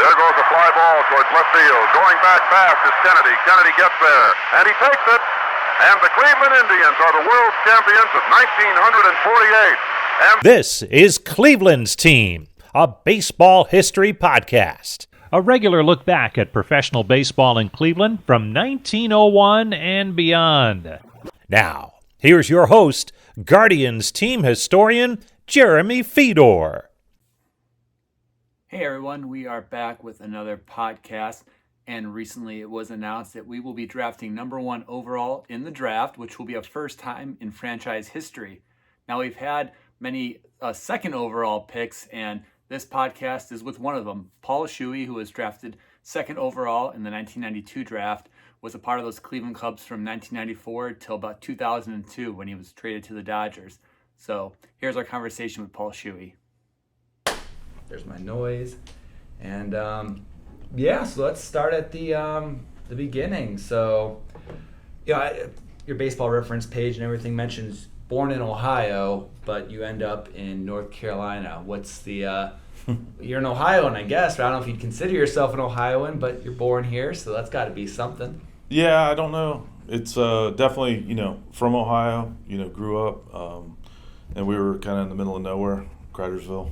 There goes a fly ball towards left field. Going back fast is Kennedy. Kennedy gets there, and he takes it. And the Cleveland Indians are the world champions of 1948. And this is Cleveland's Team, a baseball history podcast. A regular look back at professional baseball in Cleveland from 1901 and beyond. Now, here's your host, Guardians team historian, Jeremy Fedor. Hey everyone, we are back with another podcast, and recently it was announced that we will be drafting number 1 overall in the draft, which will be a first time in franchise history. Now, we've had many second overall picks, and this podcast is with one of them. Paul Shuey, who was drafted second overall in the 1992 draft, was a part of those Cleveland Cubs from 1994 till about 2002 when he was traded to the Dodgers. So here's our conversation with Paul Shuey. There's my noise. And so let's start at the beginning. So, your baseball reference page and everything mentions born in Ohio, but you end up in North Carolina. What's the you're an Ohioan, I guess, but I don't know if you'd consider yourself an Ohioan, but you're born here, so that's got to be something. Yeah, I don't know. It's definitely, from Ohio, grew up, and we were kind of in the middle of nowhere, Cridersville.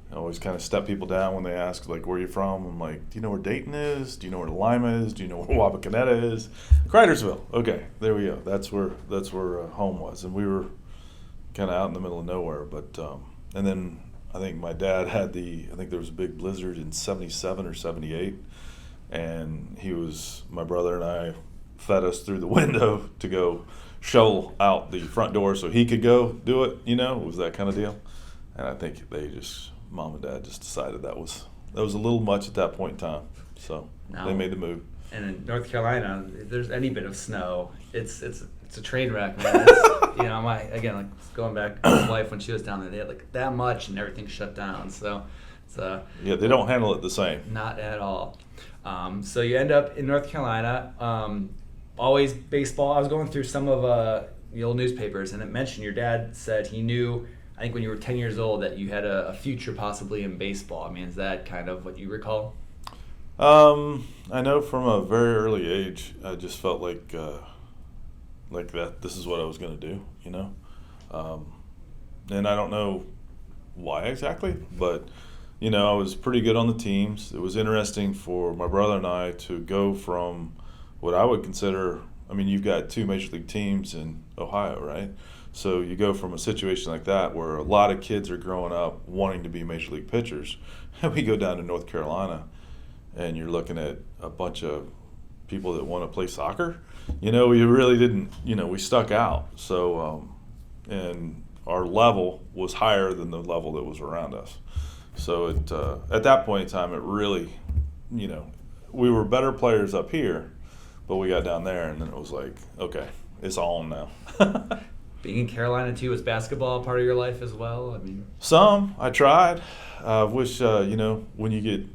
I always kind of step people down when they ask, like, where are you from? I'm like, do you know where Dayton is? Do you know where Lima is? Do you know where Wapakoneta is? Cridersville. Okay, there we go. That's where home was. And we were kind of out in the middle of nowhere. But and then I think my dad had I think there was a big blizzard in 77 or 78. And my brother and I fed us through the window to go shovel out the front door so he could go do it, It was that kind of deal. And I think Mom and Dad just decided that was a little much at that point in time. So they made the move. And in North Carolina, if there's any bit of snow, it's a train wreck, man. It's, going back to my wife when she was down there, they had like that much and everything shut down. So yeah, they don't handle it the same. Not at all. So you end up in North Carolina. Always baseball. I was going through some of the old newspapers, and it mentioned your dad said he knew, I think when you were 10 years old, that you had a future possibly in baseball. I mean, is that kind of what you recall? I know from a very early age, I just felt like that. This is what I was going to do, and I don't know why exactly, but I was pretty good on the teams. It was interesting for my brother and I to go from what I would consider. I mean, you've got 2 major league teams in Ohio, right? So you go from a situation like that where a lot of kids are growing up wanting to be major league pitchers, and we go down to North Carolina, and you're looking at a bunch of people that want to play soccer. We really didn't. We stuck out. So, and our level was higher than the level that was around us. So at that point in time, it really, we were better players up here, but we got down there, and then it was like, okay, it's on now. Being in Carolina too, was basketball a part of your life as well? I mean, I tried. I wish, when you get,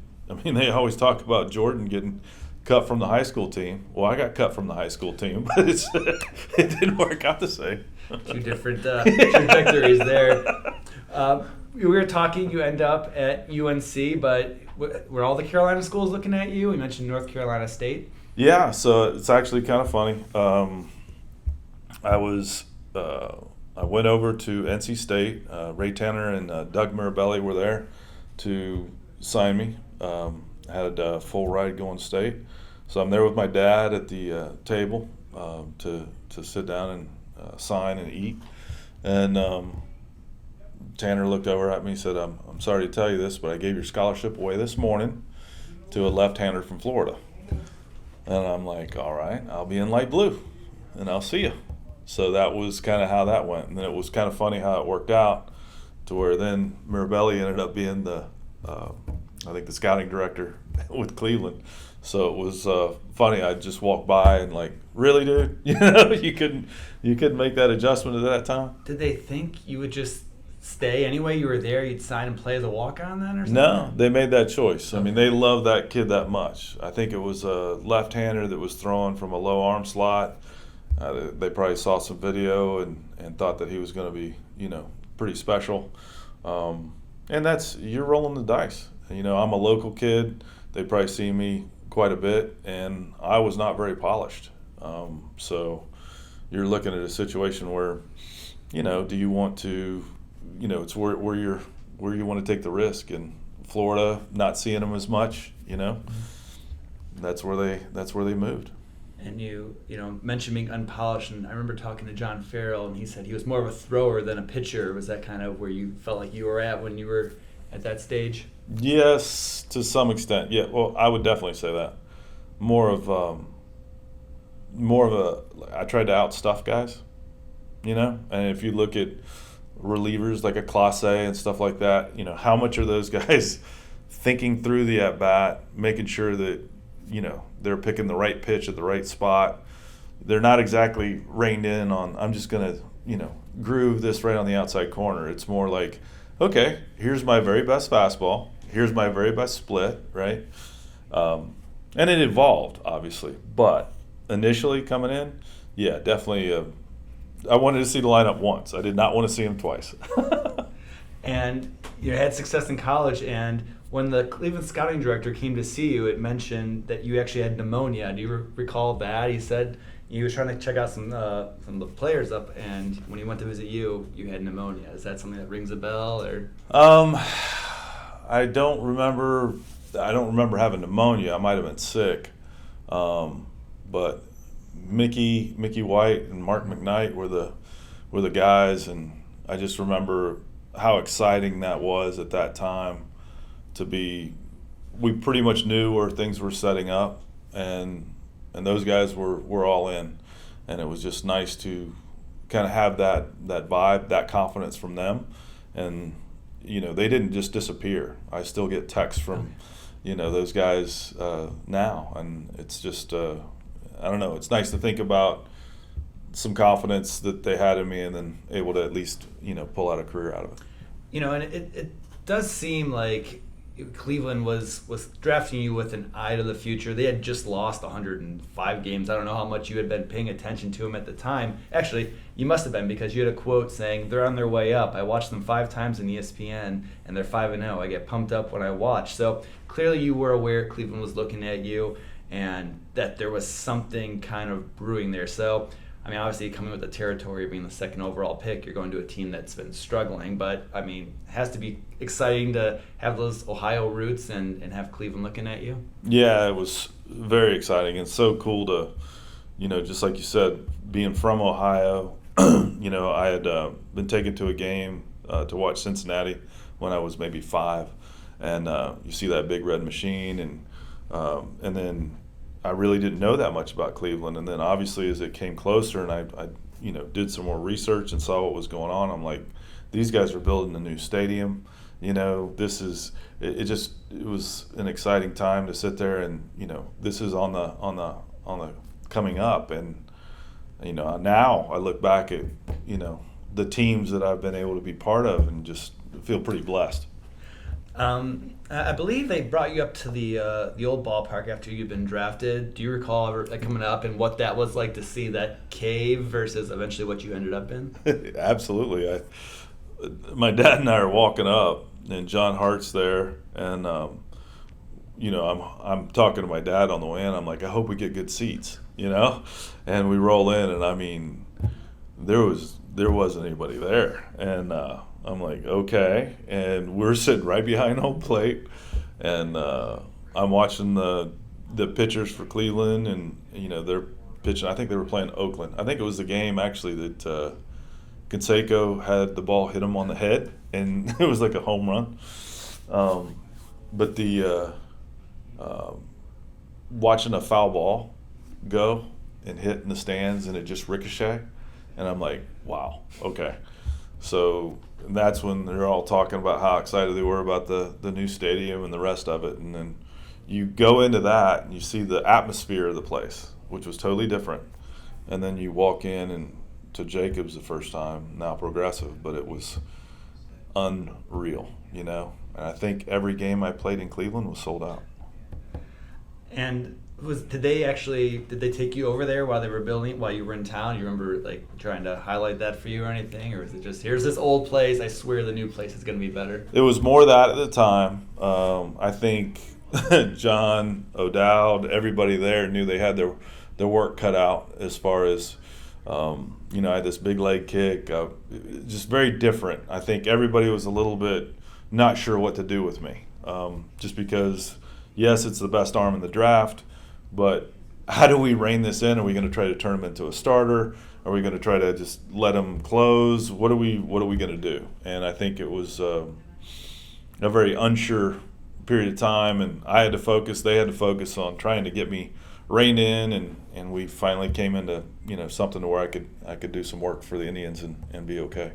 they always talk about Jordan getting cut from the high school team. Well, I got cut from the high school team, but it didn't work out the same. 2 different trajectories there. We were talking, you end up at UNC, but were all the Carolina schools looking at you? You mentioned North Carolina State. Yeah, so it's actually kind of funny. I went over to NC State. Ray Tanner and Doug Mirabelli were there to sign me. Had a full ride going to state. So I'm there with my dad at the table to sit down and sign and eat. And Tanner looked over at me and said, I'm sorry to tell you this, but I gave your scholarship away this morning to a left-hander from Florida. And I'm like, all right, I'll be in light blue, and I'll see you. So that was kind of how that went. And then it was kind of funny how it worked out to where then Mirabelli ended up being the scouting director with Cleveland. So it was funny. I just walked by and like, really, dude? You couldn't make that adjustment at that time? Did they think you would just stay anyway? You were there, you'd sign and play as a walk-on then or something? No, they made that choice. Okay. I mean, they loved that kid that much. I think it was a left-hander that was throwing from a low arm slot. They probably saw some video and thought that he was going to be, pretty special. And you're rolling the dice. I'm a local kid. They probably see me quite a bit, and I was not very polished. So you're looking at a situation where, do you want to, it's where you want to take the risk. In Florida, not seeing them as much, that's where they moved. And you mentioned being unpolished, and I remember talking to John Farrell, and he said he was more of a thrower than a pitcher. Was that kind of where you felt like you were at when you were at that stage? Yes, to some extent. Yeah, well, I would definitely say that. More of a. I tried to outstuff guys, and if you look at relievers like a Clase and stuff like that, how much are those guys thinking through the at bat, making sure that they're picking the right pitch at the right spot. They're not exactly reined in on, I'm just going to, groove this right on the outside corner. It's more like, okay, here's my very best fastball. Here's my very best split, right? And it evolved, obviously. But initially coming in, yeah, definitely. I wanted to see the lineup once. I did not want to see him twice. And you had success in college, and when the Cleveland scouting director came to see you, it mentioned that you actually had pneumonia. Do you recall that? He said he was trying to check out some of the players up, and when he went to visit you, you had pneumonia. Is that something that rings a bell, or? I don't remember. I don't remember having pneumonia. I might have been sick, but Mickey White and Mark McKnight were the guys, and I just remember how exciting that was at that time. We pretty much knew where things were setting up, and those guys were all in, and it was just nice to kind of have that vibe, that confidence from them, and they didn't just disappear. I still get texts from those guys now, and it's just I don't know. It's nice to think about some confidence that they had in me, and then able to at least pull out a career out of it. And it does seem like Cleveland was drafting you with an eye to the future. They had just lost 105 games. I don't know how much you had been paying attention to them at the time. Actually, you must have been, because you had a quote saying, "They're on their way up. I watched them 5 times in ESPN, and they're 5-0. I get pumped up when I watch." So clearly you were aware Cleveland was looking at you and that there was something kind of brewing there. So, I mean, obviously coming with the territory of being the second overall pick, you're going to a team that's been struggling. But, I mean, it has to be exciting to have those Ohio roots and have Cleveland looking at you. Yeah, it was very exciting and so cool to, just like you said, being from Ohio, I had been taken to a game to watch Cincinnati when I was maybe 5. And you see that big red machine, and then I really didn't know that much about Cleveland, and then obviously as it came closer and I did some more research and saw what was going on, I'm like, these guys are building a new stadium. This is it was an exciting time to sit there, and this is on the coming up, and now I look back at the teams that I've been able to be part of and just feel pretty blessed. I believe they brought you up to the old ballpark after you'd been drafted. Do you recall ever coming up and what that was like to see that cave versus eventually what you ended up in? Absolutely. My dad and I are walking up, and John Hart's there, and I'm talking to my dad on the way in. I'm like, I hope we get good seats, and we roll in, and I mean, there wasn't anybody there, and I'm like, okay, and we're sitting right behind home plate, and I'm watching the pitchers for Cleveland, and they're pitching. I think they were playing Oakland. I think it was the game actually that Canseco had the ball hit him on the head, and it was like a home run. But the watching a foul ball go and hit in the stands, and it just ricochet, and I'm like, wow, okay. So that's when they're all talking about how excited they were about the new stadium and the rest of it. And then you go into that and you see the atmosphere of the place, which was totally different. And then you walk in and to Jacobs the first time, now Progressive, but it was unreal, And I think every game I played in Cleveland was sold out. And Did they take you over there while they were building, while you were in town? You remember like trying to highlight that for you or anything, or was it just, here's this old place, I swear the new place is going to be better? It was more that at the time. I think John O'Dowd, everybody there knew they had their work cut out as far as, I had this big leg kick, just very different. I think everybody was a little bit not sure what to do with me, just because, yes, it's the best arm in the draft, but how do we rein this in? Are we going to try to turn him into a starter? Are we going to try to just let him close? What are we going to do? And I think it was a very unsure period of time, and I had to focus. They had to focus on trying to get me reined in, and we finally came into something to where I could do some work for the Indians and be okay.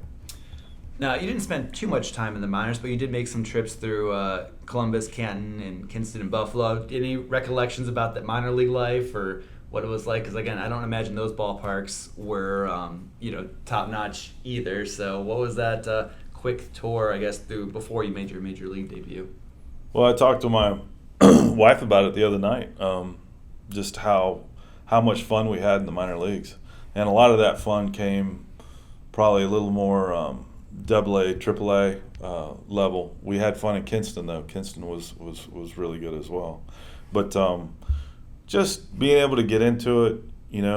Now, you didn't spend too much time in the minors, but you did make some trips through Columbus, Canton, and Kinston and Buffalo. Any recollections about that minor league life or what it was like? Because, again, I don't imagine those ballparks were, top-notch either. So what was that quick tour, I guess, through before you made your major league debut? Well, I talked to my wife about it the other night, just how much fun we had in the minor leagues. And a lot of that fun came probably a little more AA, AAA level. We had fun in Kinston, though. Kinston was really good as well. But just being able to get into it,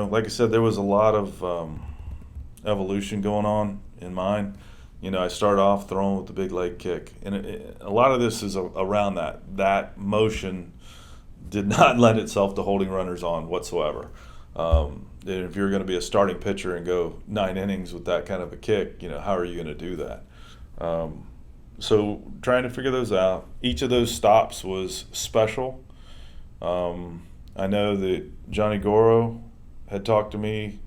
like I said, there was a lot of evolution going on in mine. I started off throwing with the big leg kick, and a lot of this is around that. That motion did not lend itself to holding runners on whatsoever. If you're going to be a starting pitcher and go 9 innings with that kind of a kick, how are you going to do that? So trying to figure those out. Each of those stops was special. I know that Johnny Goro had talked to me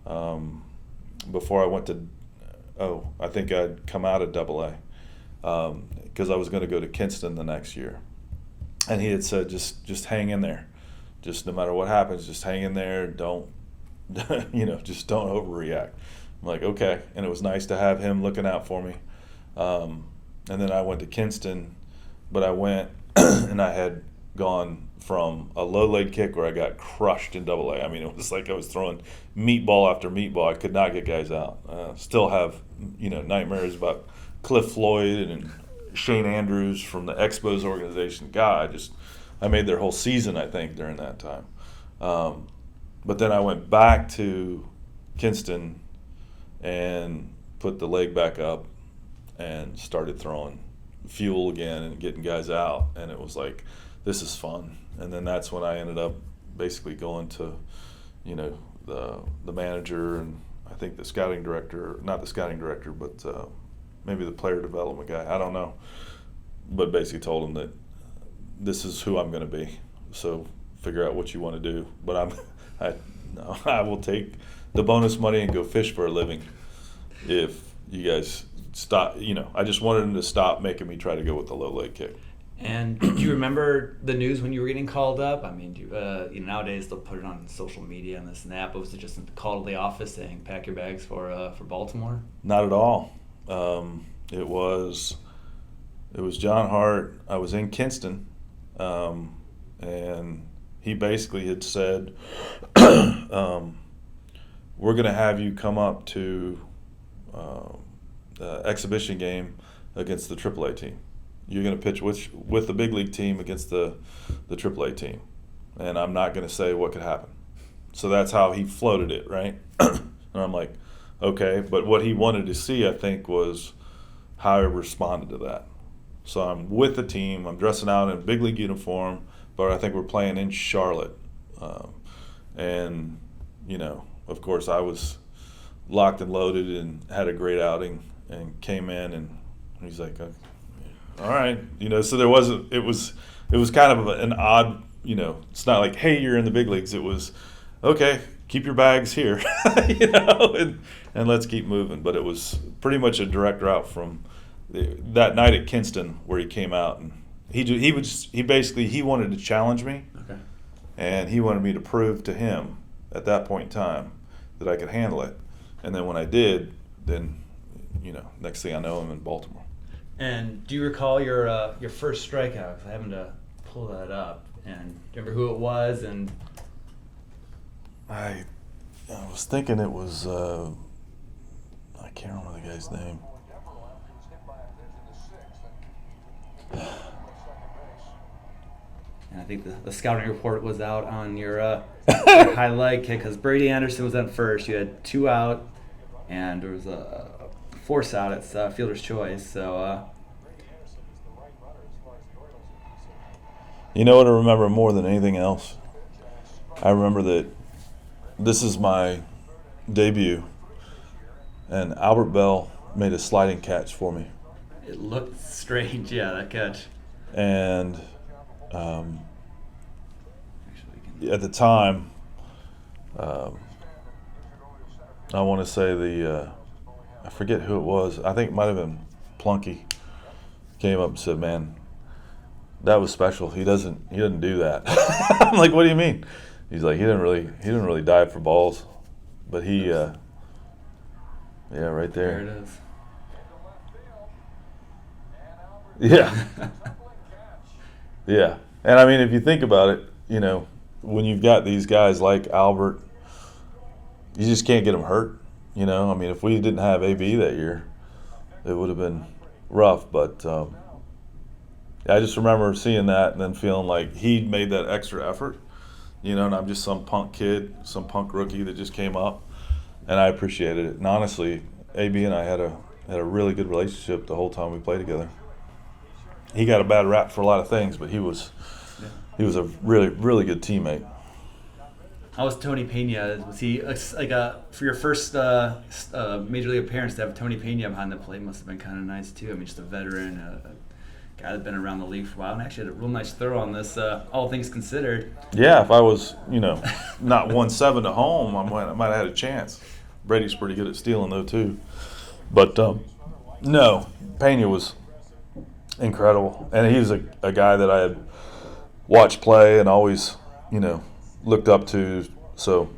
before I went to, I think I'd come out of AA because I was going to go to Kinston the next year. And he had said, just hang in there. Just no matter what happens, just hang in there. Don't, just don't overreact. I'm like, okay. And it was nice to have him looking out for me. And then I went to Kinston, but I went and I had gone from a low leg kick where I got crushed in AA. I mean, it was like I was throwing meatball after meatball. I could not get guys out. Still have, nightmares about Cliff Floyd and Shane Andrews from the Expos organization. God, I made their whole season, I think, during that time. But then I went back to Kinston and put the leg back up and started throwing fuel again and getting guys out. And it was like, this is fun. And then that's when I ended up basically going to, the manager and I think the scouting director, not the scouting director, but maybe the player development guy, I don't know. But basically told him that this is who I'm going to be. So figure out what you want to do. But I will take the bonus money and go fish for a living if you guys stop. I just wanted him to stop making me try to go with the low leg kick. And do you remember the news when you were getting called up? I mean, nowadays they'll put it on social media and this and that, but was it just a call to the office saying pack your bags for Baltimore? Not at all. It was John Hart. I was in Kinston, and he basically had said, we're going to have you come up to the exhibition game against the AAA team. You're going to pitch with the big league team against the AAA team. And I'm not going to say what could happen. So that's how he floated it, right? And I'm like, okay. But what he wanted to see, I think, was how I responded to that. So I'm with the team. I'm dressing out in a big league uniform, but I think we're playing in Charlotte. And, of course, I was locked and loaded and had a great outing and came in, and he's like, all right. So there wasn't – it was kind of an odd, it's not like, hey, you're in the big leagues. It was, okay, keep your bags here, and let's keep moving. But it was pretty much a direct route from that night at Kinston where he came out, and he basically wanted to challenge me. Okay. And he wanted me to prove to him at that point in time that I could handle it. And then when I did, then, next thing I know, I'm in Baltimore. And do you recall your first strikeout? 'Cause I happened to pull that up. And do you remember who it was? And I was thinking it was, I can't remember the guy's name. And I think the scouting report was out on your your high leg kick because Brady Anderson was on first. You had 2 out, and there was a force out. It's fielder's choice. So. You know what I remember more than anything else? I remember that this is my debut, and Albert Bell made a sliding catch for me. It looked strange, yeah, that catch. And at the time, I want to say I forget who it was. I think it might have been Plunky. Came up and said, "Man, that was special. He doesn't do that." I'm like, "What do you mean?" He's like, he didn't really dive for balls, but he, yeah, right there. There it is. Yeah. Yeah. And I mean, if you think about it, you know, when you've got these guys like Albert, you just can't get them hurt. You know, I mean, if we didn't have AB that year, it would have been rough. But I just remember seeing that and then feeling like he'd made that extra effort, you know, and I'm just some punk kid, some punk rookie that just came up, and I appreciated it. And honestly, AB and I had a really good relationship the whole time we played together. He got a bad rap for a lot of things, but he was a really, really good teammate. How was Tony Pena? Was he for your first major league appearance to have Tony Pena behind the plate? Must have been kind of nice too. I mean, just a veteran, a guy that's been around the league for a while, and actually had a real nice throw on this. All things considered. Yeah, if I was, you know, not 1-7 to home, I might have had a chance. Brady's pretty good at stealing though too, but no, Pena was incredible, and he was a guy that I had watched play and always, you know, looked up to. So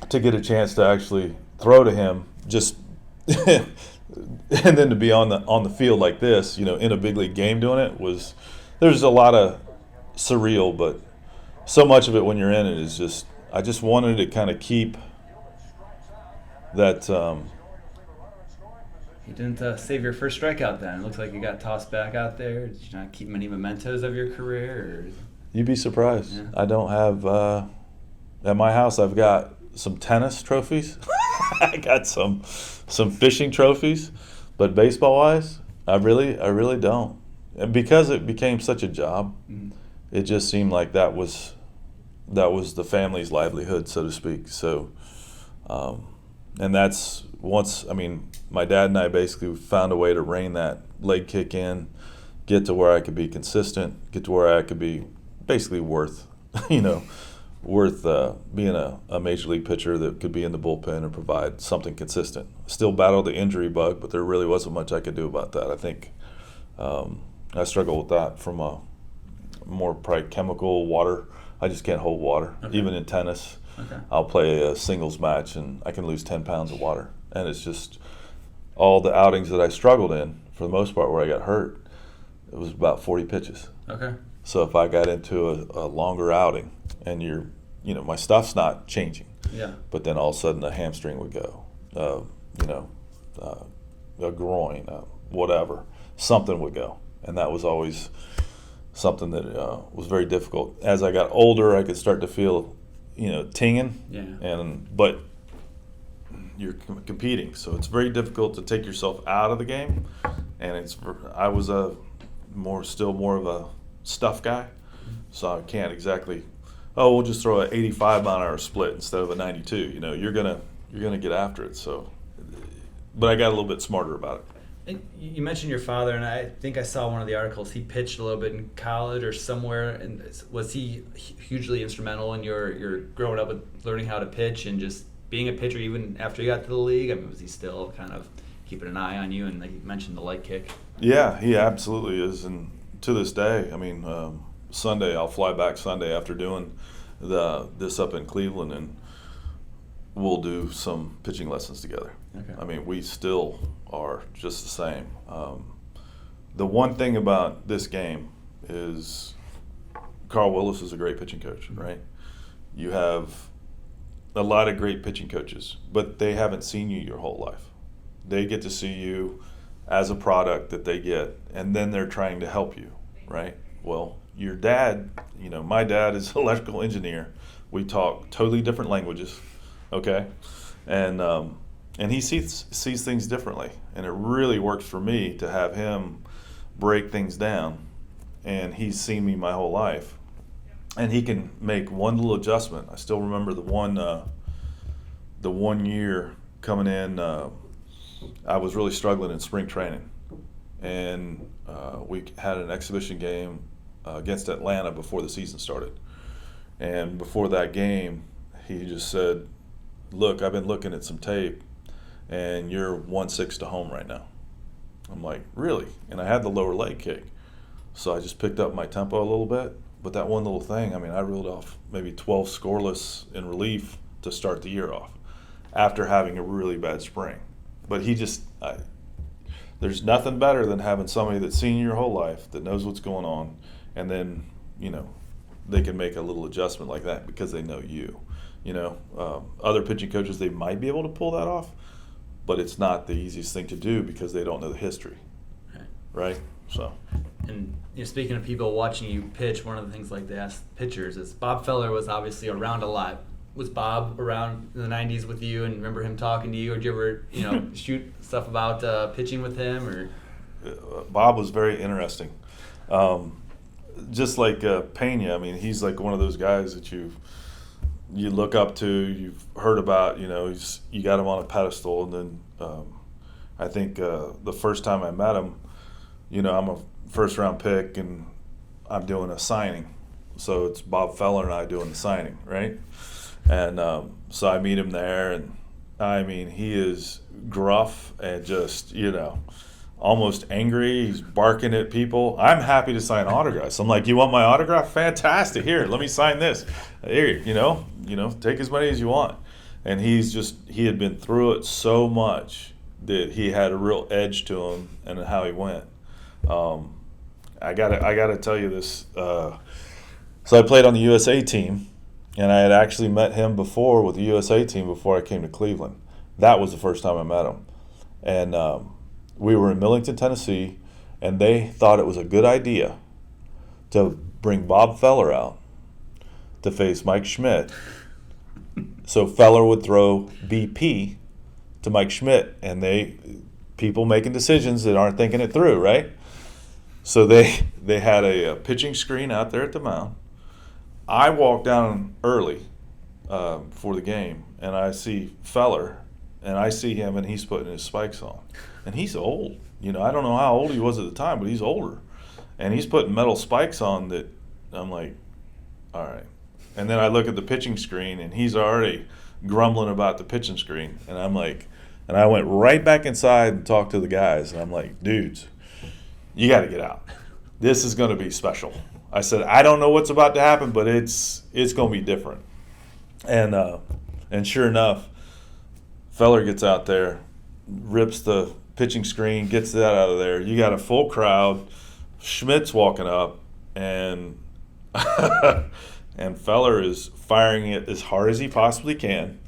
to get a chance to actually throw to him, just and then to be on the field like this, you know, in a big league game doing it there's a lot of surreal, but so much of it when you're in it is just, I just wanted to kind of keep that. You didn't save your first strikeout then. It looks like you got tossed back out there. Did you not keep many mementos of your career? Or? You'd be surprised. Yeah. I don't have, at my house I've got some tennis trophies. I got some fishing trophies, but baseball-wise, I really don't. And because it became such a job, it just seemed like that was the family's livelihood, so to speak. So, and that's once, I mean, my dad and I basically found a way to rein that leg kick in, get to where I could be consistent, get to where I could be basically worth being a major league pitcher that could be in the bullpen and provide something consistent. Still battled the injury bug, but there really wasn't much I could do about that. I think I struggle with that from a more probably chemical water. I just can't hold water. Okay. Even in tennis, I'll play a singles match and I can lose 10 pounds of water. And it's just all the outings that I struggled in, for the most part, where I got hurt, it was about 40 pitches. Okay. So if I got into a longer outing and my stuff's not changing. Yeah. But then all of a sudden a hamstring would go, a groin, whatever, something would go. And that was always something that was very difficult. As I got older, I could start to feel, tinging. Yeah. But you're competing, so it's very difficult to take yourself out of the game. And I was still more of a stuff guy, so I can't exactly. Oh, we'll just throw an 85 mile an hour split instead of a 92. You're gonna get after it. So, but I got a little bit smarter about it. And you mentioned your father, and I think I saw one of the articles. He pitched a little bit in college or somewhere, and was he hugely instrumental in your growing up with learning how to pitch and just being a pitcher even after you got to the league? I mean, was he still kind of keeping an eye on you? And you mentioned the leg kick. Yeah, he absolutely is, and to this day, I mean, Sunday I'll fly back Sunday after doing this up in Cleveland, and we'll do some pitching lessons together. Okay. I mean, we still are just the same. The one thing about this game is Carl Willis is a great pitching coach, right? You have a lot of great pitching coaches, but they haven't seen you your whole life. They get to see you as a product that they get, and then they're trying to help you, right? Well, your dad, my dad is an electrical engineer. We talk totally different languages, okay? And he sees things differently, and it really works for me to have him break things down. And he's seen me my whole life, and he can make one little adjustment. I still remember the one year coming in. I was really struggling in spring training, and we had an exhibition game against Atlanta before the season started. And before that game, he just said, "Look, I've been looking at some tape, and you're 1-6 to home right now." I'm like, "Really?" And I had the lower leg kick. So I just picked up my tempo a little bit. But that one little thing, I reeled off maybe 12 scoreless in relief to start the year off after having a really bad spring. But there's nothing better than having somebody that's seen you your whole life, that knows what's going on, and then, they can make a little adjustment like that because they know you. Other pitching coaches, they might be able to pull that off, but it's not the easiest thing to do because they don't know the history, right? So. And speaking of people watching you pitch, one of the things like to ask pitchers is Bob Feller was obviously around a lot. Was Bob around in the 90s with you, and remember him talking to you, or did you ever shoot stuff about pitching with him? Or Bob was very interesting. Just like Pena, he's like one of those guys that you look up to, you've heard about, you got him on a pedestal. And then I think the first time I met him, I'm a first round pick and I'm doing a signing. So it's Bob Feller and I doing the signing, right? And so I meet him there, and he is gruff and just, almost angry. He's barking at people. I'm happy to sign autographs. I'm like, "You want my autograph? Fantastic. Here, let me sign this. Here, take as many as you want." And he had been through it so much that he had a real edge to him and how he went. I gotta tell you this. So I played on the USA team, and I had actually met him before with the USA team before I came to Cleveland. That was the first time I met him. And we were in Millington, Tennessee, and they thought it was a good idea to bring Bob Feller out to face Mike Schmidt. So Feller would throw BP to Mike Schmidt, and people making decisions that aren't thinking it through, right? So they had a pitching screen out there at the mound. I walk down early for the game, and I see Feller, and I see him, and he's putting his spikes on. And he's old. I don't know how old he was at the time, but he's older. And he's putting metal spikes on that. I'm like, all right. And then I look at the pitching screen, and he's already grumbling about the pitching screen. And I'm like, and I went right back inside and talked to the guys, and I'm like, "Dudes, you got to get out. This is going to be special." I said, "I don't know what's about to happen, but it's going to be different." And sure enough, Feller gets out there, rips the pitching screen, gets that out of there. You got a full crowd. Schmidt's walking up, and and Feller is firing it as hard as he possibly can.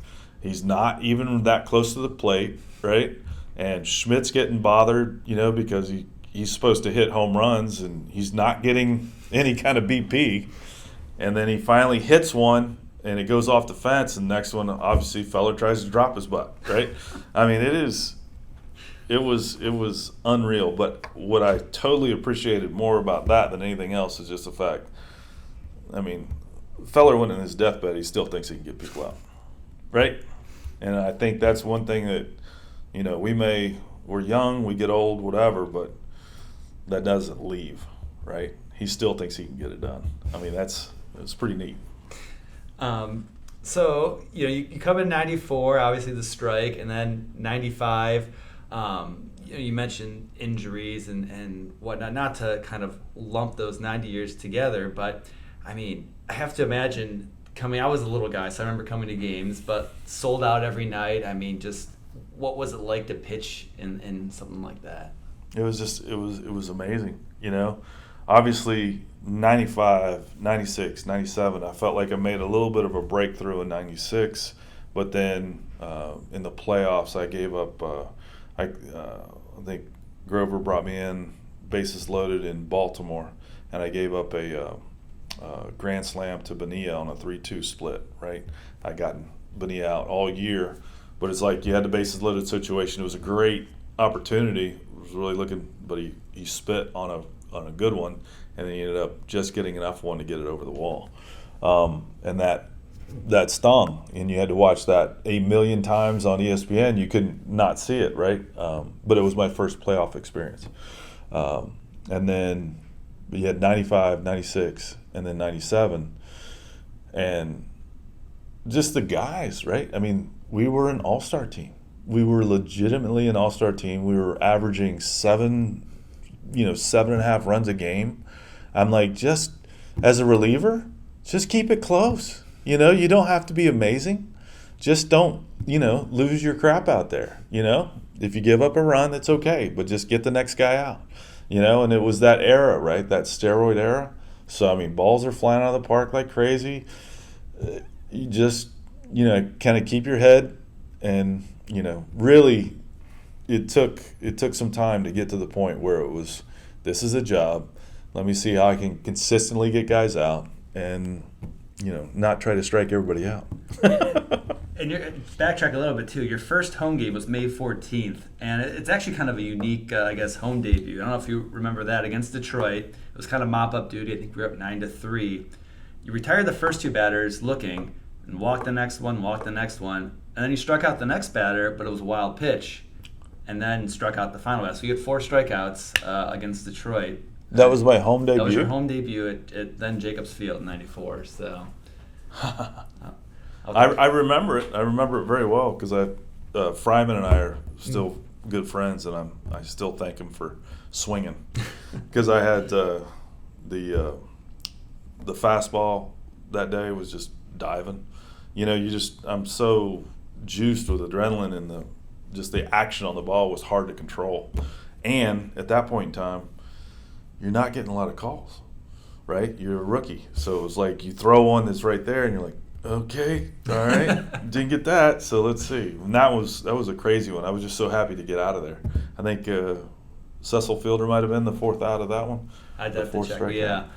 He's not even that close to the plate, right? And Schmidt's getting bothered, because he's supposed to hit home runs, and he's not getting any kind of BP. And then he finally hits one, and it goes off the fence, and the next one, obviously, Feller tries to drop his butt, right? It was unreal. But what I totally appreciated more about that than anything else is just the fact, Feller went in his deathbed, he still thinks he can get people out, right? And I think that's one thing that, we're young, we get old, whatever, but that doesn't leave, right? He still thinks he can get it done. That's pretty neat. So, you come in 94, obviously the strike, and then 95, you mentioned injuries and whatnot, not to kind of lump those 90 years together, but, I have to imagine I was a little guy, so I remember coming to games, but sold out every night. Just what was it like to pitch in something like that? It was amazing, obviously 95, 96, 97, I felt like I made a little bit of a breakthrough in 96, but then in the playoffs I gave up. I think Grover brought me in, bases loaded in Baltimore, and I gave up a grand slam to Bonilla on a 3-2 split, right? I got Bonilla out all year, but it's like you had the bases loaded situation. It was a great opportunity. I was really looking, but he spit on a good one, and then he ended up just getting enough one to get it over the wall. And that stung, and you had to watch that 8 million times on ESPN. You couldn't not see it, right? But it was my first playoff experience. And then you had 95, 96, and then 97. And just the guys, right? I mean, we were an all-star team. We were legitimately an all-star team. We were averaging 7.5 runs a game. I'm like, just as a reliever, just keep it close. You don't have to be amazing. Just don't, lose your crap out there. If you give up a run, that's okay, but just get the next guy out. And it was that era, right? That steroid era. So, I mean, balls are flying out of the park like crazy. You just, kind of keep your head, and, really it took some time to get to the point where it was, this is a job. Let me see how I can consistently get guys out and, not try to strike everybody out. And backtrack a little bit too. Your first home game was May 14th, and it's actually kind of a unique, home debut. I don't know if you remember that, against Detroit. It was kind of mop-up duty. I think we were up 9-3. You retired the first two batters looking, and walked the next one, and then you struck out the next batter, but it was a wild pitch, and then struck out the final batter. So you had 4 strikeouts against Detroit. That was my home debut? That was your home debut at then Jacobs Field in '94. So. I remember it. I remember it very well because Fryman and I are still good friends, and I still thank him for swinging because I had the fastball that day was just diving. I'm so juiced with adrenaline, and the action on the ball was hard to control. And at that point in time, you're not getting a lot of calls, right? You're a rookie, so it was like you throw one that's right there, and you're like, okay, all right, didn't get that, so let's see. And that was a crazy one. I was just so happy to get out of there. I think Cecil Fielder might have been the 4th out of that one. I'd have to check, yeah.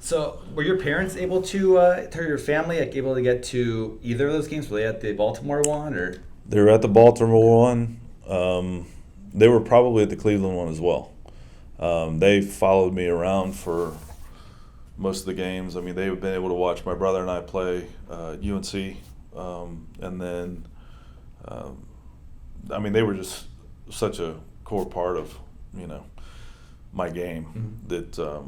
So were your parents able to, or your family, able to get to either of those games? Were they at the Baltimore one, or? They were at the Baltimore one. They were probably at the Cleveland one as well. They followed me around for most of the games. I mean, they've been able to watch my brother and I play UNC, and then, they were just such a core part of, my game that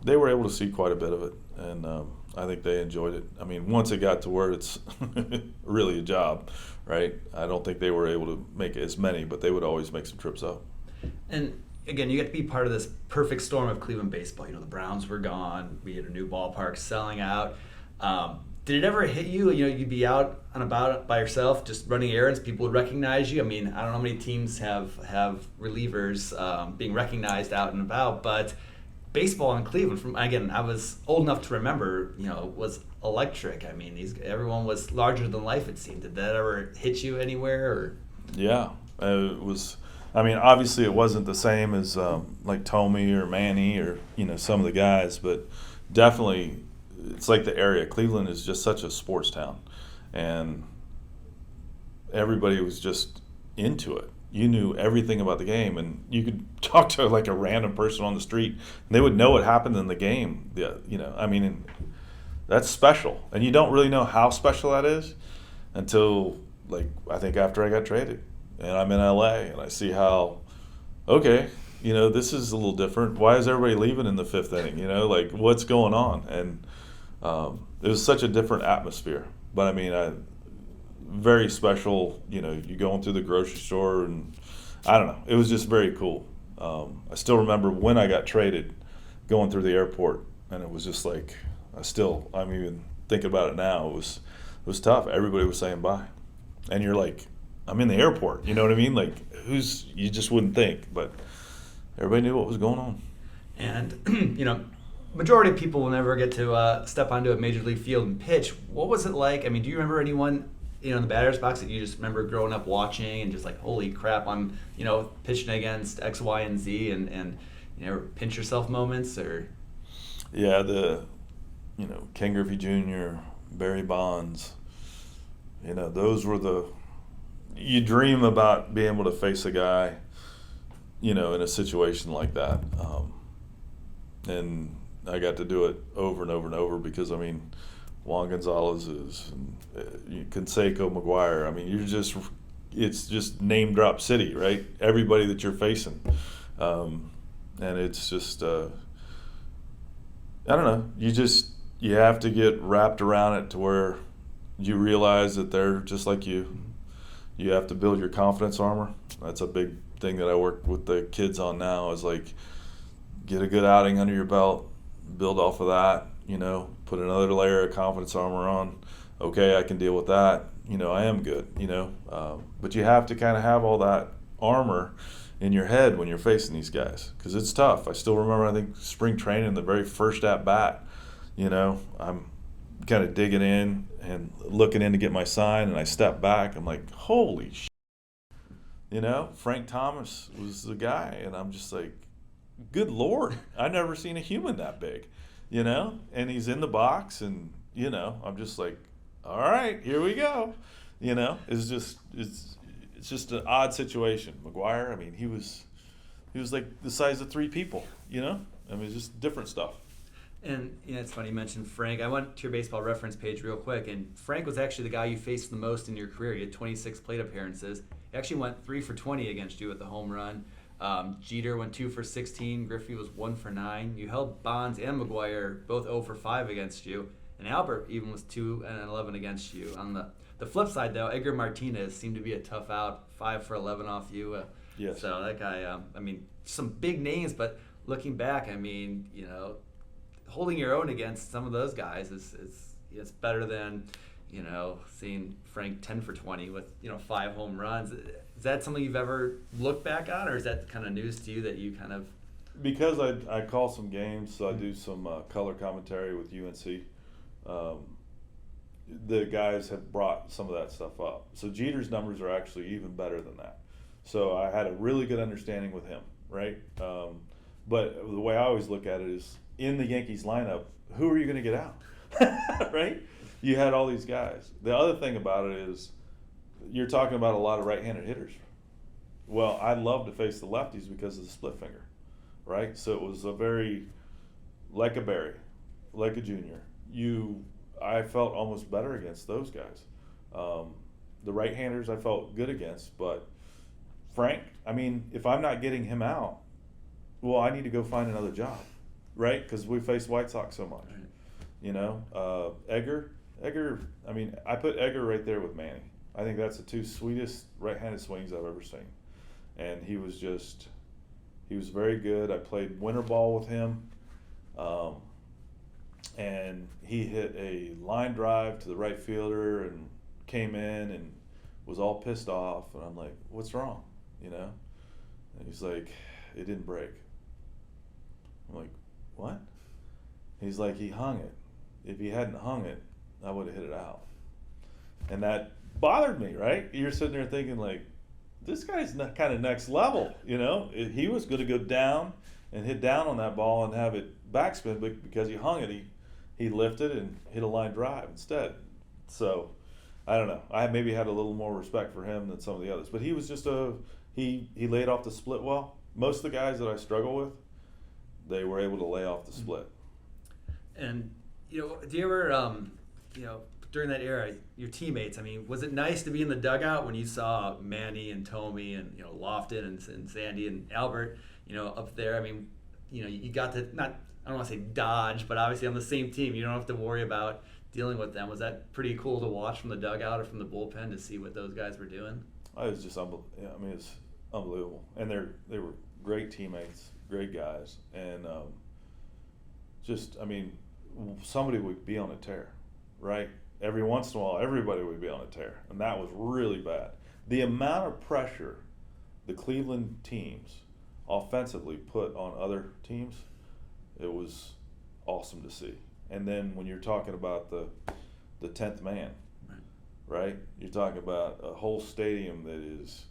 they were able to see quite a bit of it, and I think they enjoyed it. I mean, once it got to where it's really a job, right? I don't think they were able to make as many, but they would always make some trips up. And again, you get to be part of this perfect storm of Cleveland baseball. The Browns were gone. We had a new ballpark selling out. Did it ever hit you? You'd be out and about by yourself, just running errands. People would recognize you. I mean, I don't know how many teams have relievers being recognized out and about, but baseball in Cleveland, I was old enough to remember, was electric. I mean, everyone was larger than life, it seemed. Did that ever hit you anywhere? Or? Yeah, it was. I mean, obviously it wasn't the same as like Tomey or Manny or, some of the guys, but definitely it's like the area. Cleveland is just such a sports town, and everybody was just into it. You knew everything about the game, and you could talk to like a random person on the street, and they would know what happened in the game. And that's special, and you don't really know how special that is until, like, I think after I got traded. And I'm in LA, and I see how, okay, this is a little different. Why is everybody leaving in the 5th inning? Like, what's going on? And it was such a different atmosphere. But very special. You going through the grocery store, and I don't know. It was just very cool. I still remember when I got traded, going through the airport, and it was just like, I'm even thinking about it now. It was tough. Everybody was saying bye, and you're like, I'm in the airport, you know what I mean? Like, you just wouldn't think, but everybody knew what was going on. And, majority of people will never get to step onto a major league field and pitch. What was it like? I mean, do you remember anyone, in the batter's box that you just remember growing up watching and just like, holy crap, I'm, pitching against X, Y, and Z and pinch yourself moments or? Yeah, the, Ken Griffey Jr., Barry Bonds, those were you dream about being able to face a guy, in a situation like that. And I got to do it over and over and over because, Juan Gonzalez is, Canseco, McGuire. It's just name drop city, right? Everybody that you're facing. And it's just, I don't know, you have to get wrapped around it to where you realize that they're just like you. You have to build your confidence armor. That's a big thing that I work with the kids on now is like, get a good outing under your belt, build off of that, put another layer of confidence armor on. Okay, I can deal with that. I am good, but you have to kind of have all that armor in your head when you're facing these guys because it's tough. I still remember, I think, spring training, the very first at bat, I'm kind of digging in and looking in to get my sign, and I step back. I'm like, holy shit. Frank Thomas was the guy, and I'm just like, good Lord, I've never seen a human that big, and he's in the box, and, I'm just like, all right, here we go. It's just an odd situation. McGuire, he was like the size of three people, it's just different stuff. And it's funny you mentioned Frank. I went to your baseball reference page real quick, and Frank was actually the guy you faced the most in your career. You had 26 plate appearances. He actually went 3 for 20 against you with the home run. Jeter went 2 for 16. Griffey was 1 for 9. You held Bonds and McGuire both 0 for 5 against you, and Albert even was 2 and 11 against you. On the flip side, though, Edgar Martinez seemed to be a tough out, 5 for 11 off you. Yes. So that guy, some big names, but looking back, holding your own against some of those guys is better than seeing Frank 10 for 20 with 5 home runs. Is that something you've ever looked back on, or is that kind of news to you that you kind of? Because I call some games, so I do some color commentary with UNC. The guys have brought some of that stuff up. So Jeter's numbers are actually even better than that. So I had a really good understanding with him, right? But the way I always look at it is, in the Yankees lineup, who are you going to get out? Right? You had all these guys. The other thing about it is you're talking about a lot of right-handed hitters. Well, I love to face the lefties because of the split finger, right? So it was a very, like a Barry, like a Junior. I felt almost better against those guys. The right-handers I felt good against, but Frank, if I'm not getting him out, well, I need to go find another job. Right, because we face White Sox so much, Edgar. I put Edgar right there with Manny. I think that's the two sweetest right-handed swings I've ever seen, and he was very good. I played winter ball with him, and he hit a line drive to the right fielder and came in and was all pissed off, and I'm like, what's wrong, And he's like, it didn't break. I'm like, what? He's like, he hung it. If he hadn't hung it, I would have hit it out. And that bothered me, right? You're sitting there thinking, like, this guy's kind of next level, He was going to go down and hit down on that ball and have it backspin, but because he hung it, he lifted and hit a line drive instead. So, I don't know. I maybe had a little more respect for him than some of the others. But he was just he laid off the split well. Most of the guys that I struggle with, they were able to lay off the split. And, do you ever, during that era, your teammates, was it nice to be in the dugout when you saw Manny and Tommy and, Lofton and Sandy and Albert, up there? You got to, I don't want to say dodge, but obviously on the same team, you don't have to worry about dealing with them. Was that pretty cool to watch from the dugout or from the bullpen to see what those guys were doing? It was just it's unbelievable. And they were great teammates, great guys, and somebody would be on a tear, right? Every once in a while, everybody would be on a tear, and that was really bad. The amount of pressure the Cleveland teams offensively put on other teams It was awesome to see. And then when you're talking about the 10th man, right? You're talking about a whole stadium that is,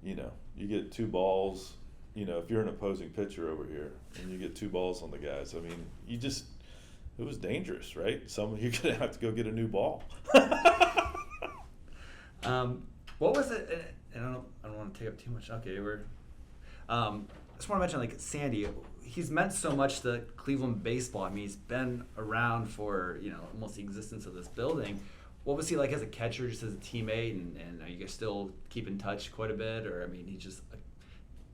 you get two balls, if you're an opposing pitcher over here and you get two balls on the guys, I mean, it was dangerous, right? You're going to have to go get a new ball. What was it? And I don't want to take up too much. Okay, I just want to mention, like, Sandy. He's meant so much to Cleveland baseball. I mean, he's been around for almost the existence of this building. What was he like as a catcher, just as a teammate? And are you guys still keep in touch quite a bit? Or I mean,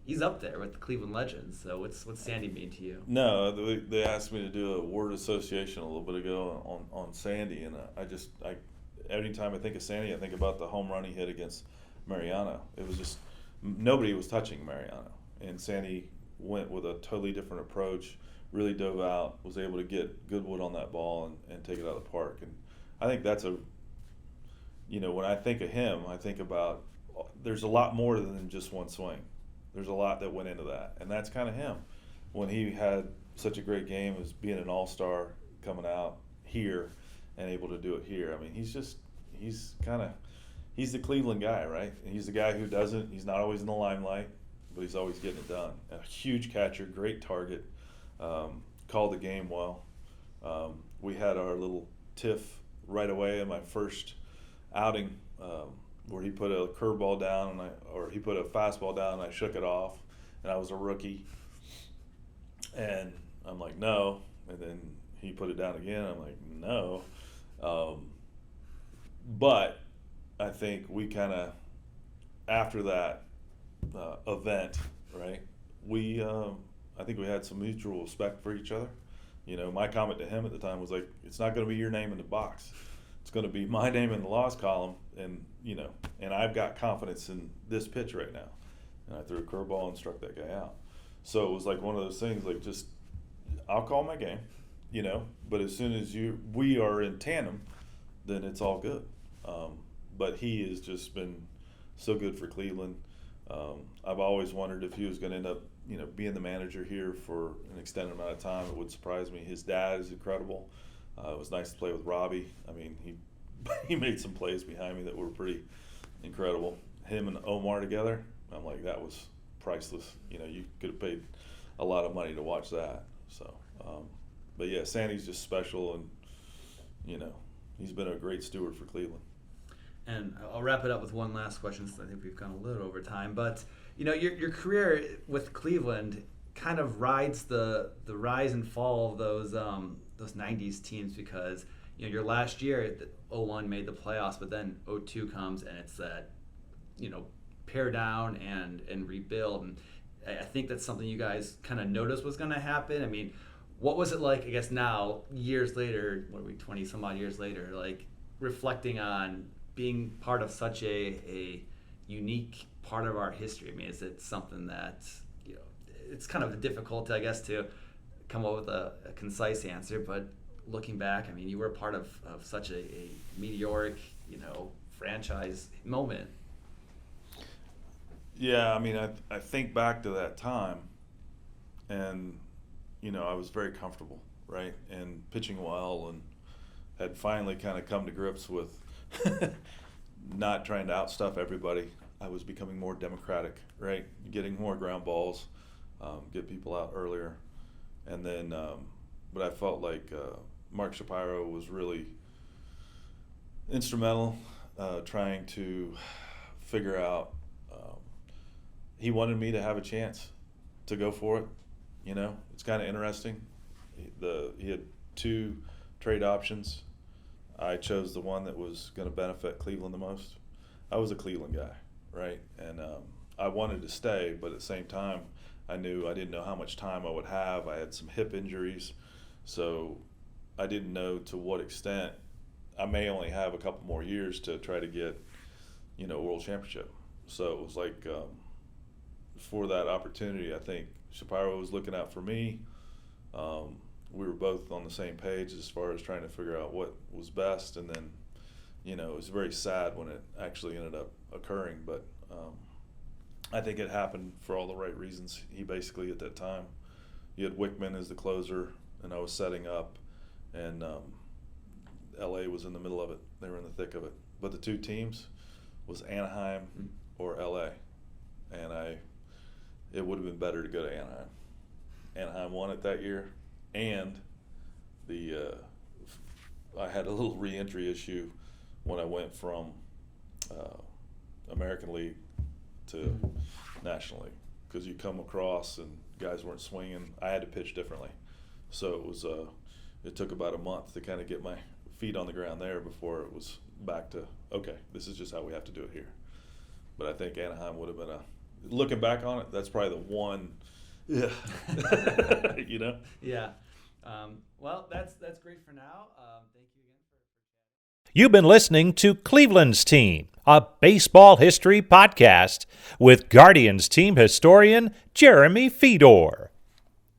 he's up there with the Cleveland legends. So what's Sandy mean to you? No, they asked me to do a word association a little bit ago on Sandy, and I every time I think of Sandy, I think about the home run he hit against Mariano. It was just nobody was touching Mariano, and Sandy went with a totally different approach. Really dove out, was able to get good wood on that ball and take it out of the park. And I think that's when I think of him, I think about there's a lot more than just one swing. There's a lot that went into that, and that's kind of him. When he had such a great game as being an all-star coming out here and able to do it here. I mean, he's the Cleveland guy, right? And he's the guy who he's not always in the limelight, but he's always getting it done. And a huge catcher, great target, called the game well. We had our little tiff right away in my first outing, where he put a curveball down or he put a fastball down and I shook it off, and I was a rookie. And I'm like, no. And then he put it down again. I'm like, no. But I think we kind of, after that event, right, I think we had some mutual respect for each other. My comment to him at the time was like, it's not going to be your name in the box. It's going to be my name in the loss column, and I've got confidence in this pitch right now. And I threw a curveball and struck that guy out. So it was like one of those things, like, just, I'll call my game, but as soon as we are in tandem, then it's all good. But he has just been so good for Cleveland. I've always wondered if he was going to end up, being the manager here for an extended amount of time. It would surprise me. His dad is incredible. It was nice to play with Robbie. I mean, he made some plays behind me that were pretty incredible. Him and Omar together, I'm like, that was priceless. You could have paid a lot of money to watch that. So, but yeah, Sandy's just special, and he's been a great steward for Cleveland. And I'll wrap it up with one last question, since I think we've gone a little over time. But your career with Cleveland kind of rides the rise and fall of those 90s teams, because your last year, 01 made the playoffs, but then 02 comes and it's that pare down and rebuild. And I think that's something you guys kind of noticed was going to happen. I mean, what was it like, I guess now, years later, 20 some odd years later, like reflecting on being part of such a unique part of our history? I mean, is it something that, it's kind of difficult, I guess, to come up with a concise answer, but looking back, I mean, you were part of such a meteoric, franchise moment. Yeah, I mean, I think back to that time, and, I was very comfortable, right, and pitching well, and had finally kind of come to grips with not trying to outstuff everybody. I was becoming more democratic, right, getting more ground balls, get people out earlier. And then, but I felt like Mark Shapiro was really instrumental, trying to figure out, he wanted me to have a chance to go for it. It's kind of interesting. He had two trade options. I chose the one that was going to benefit Cleveland the most. I was a Cleveland guy, right? And I wanted to stay, but at the same time, I didn't know how much time I would have. I had some hip injuries, so I didn't know to what extent. I may only have a couple more years to try to get, a world championship. So it was like, for that opportunity, I think Shapiro was looking out for me. We were both on the same page as far as trying to figure out what was best, and then, it was very sad when it actually ended up occurring, but I think it happened for all the right reasons. He basically, at that time, you had Wickman as the closer, and I was setting up, and LA was in the middle of it. They were in the thick of it. But the two teams was Anaheim or LA, and it would have been better to go to Anaheim. Anaheim won it that year, and I had a little re-entry issue when I went from American League to National League, because you come across and guys weren't swinging. I had to pitch differently, so it took about a month to kind of get my feet on the ground there before it was back to, okay, this is just how we have to do it here. But I think Anaheim would have been looking back on it, that's probably the one, you know? Yeah. Well, that's great for now. Thank you again for You've been listening to Cleveland's Team, a baseball history podcast with Guardians team historian Jeremy Fedor.